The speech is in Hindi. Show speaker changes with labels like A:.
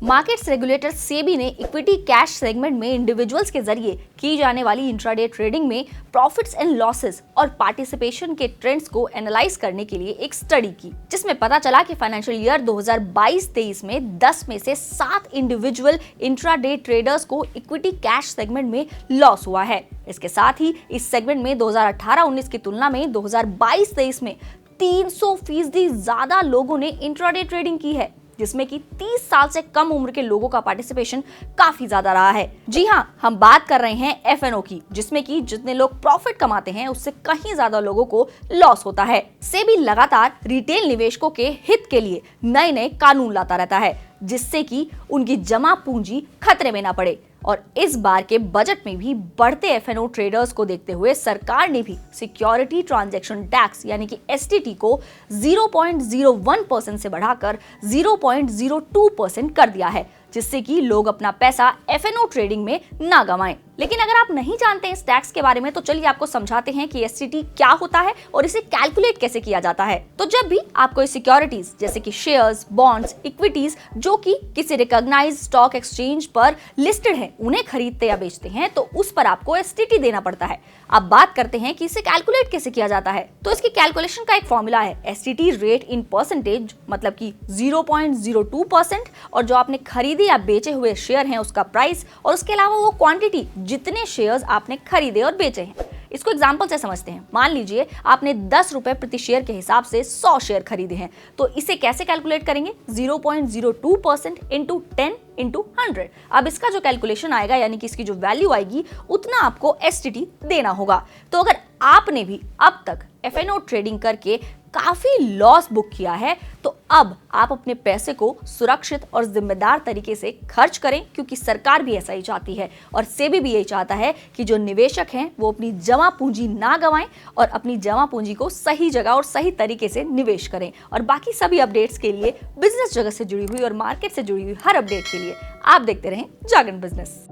A: मार्केट्स रेगुलेटर सेबी ने इक्विटी कैश सेगमेंट में इंडिविजुअल्स के जरिए की जाने वाली इंट्राडे ट्रेडिंग में प्रॉफिट्स एंड लॉसेस और पार्टिसिपेशन के ट्रेंड्स को एनालाइज करने के लिए एक स्टडी की, जिसमें पता चला कि फाइनेंशियल ईयर 2022-23 में 10 में से 7 इंडिविजुअल इंट्राडे ट्रेडर्स को इक्विटी कैश सेगमेंट में लॉस हुआ है। इसके साथ ही इस सेगमेंट में 2018-19 की तुलना में 2022-23 में 300% ज्यादा लोगों ने इंट्राडे ट्रेडिंग की है, जिसमें कि 30 साल से कम उम्र के लोगों का पार्टिसिपेशन काफी ज्यादा रहा है। जी हाँ, हम बात कर रहे हैं एफएनओ की, जिसमें कि जितने लोग प्रॉफिट कमाते हैं उससे कहीं ज्यादा लोगों को लॉस होता है। सेबी लगातार रिटेल निवेशकों के हित के लिए नए नए कानून लाता रहता है, जिससे कि उनकी जमा पूंजी खतरे में ना पड़े। और इस बार के बजट में भी बढ़ते एफएनओ ट्रेडर्स को देखते हुए सरकार ने भी सिक्योरिटी ट्रांजैक्शन टैक्स यानी कि एसटीटी को 0.01% से बढ़ाकर 0.02% कर दिया है, जिससे कि लोग अपना पैसा एफएनओ ट्रेडिंग में ना गंवाएं। लेकिन अगर आप नहीं जानते इस टैक्स के बारे में तो चलिए आपको समझाते हैं कि एसटीटी क्या होता है और इसे कैलकुलेट कैसे किया जाता है। तो जब भी आप कोई सिक्योरिटीज जैसे कि शेयर्स, बॉन्ड्स, इक्विटीज जो कि किसी रिकॉग्नाइज्ड स्टॉक एक्सचेंज पर लिस्टेड हैं, उन्हें खरीदते या बेचते हैं तो उस पर आपको एसटीटी देना पड़ता है। अब बात करते हैं कि इसे कैलकुलेट कैसे किया जाता है। तो इसकी कैलकुलेशन का एक फॉर्मूला है, एसटीटी रेट इन परसेंटेज, मतलब कि 0.02%, और जो आपने खरीदे या बेचे हुए शेयर हैं उसका प्राइस, और उसके अलावा वो क्वांटिटी जितने शेयर्स आपने खरीदे और बेचे हैं। इसको एग्जांपल से समझते हैं। मान लीजिए आपने 10 रुपए प्रति शेयर के हिसाब से 100 शेयर खरीदे हैं, तो इसे कैसे कैलकुलेट करेंगे? 0.02% इंटू 10 इंटू 100। अब इसका जो कैलकुलेशन आएगा यानी कि इसकी जो वैल्यू आएगी उतना आपको एसटीटी देना होगा। तो अगर आपने भी अब तक एफएनओ ट्रेडिंग करके काफी लॉस बुक किया है तो अब आप अपने पैसे को सुरक्षित और जिम्मेदार तरीके से खर्च करें, क्योंकि सरकार भी ऐसा ही चाहती है और सेबी भी यही चाहता है कि जो निवेशक हैं वो अपनी जमा पूंजी ना गंवाएं और अपनी जमा पूंजी को सही जगह और सही तरीके से निवेश करें। और बाकी सभी अपडेट्स के लिए, बिजनेस जगत से जुड़ी हुई और मार्केट से जुड़ी हुई हर अपडेट के लिए आप देखते रहें जागरण बिजनेस।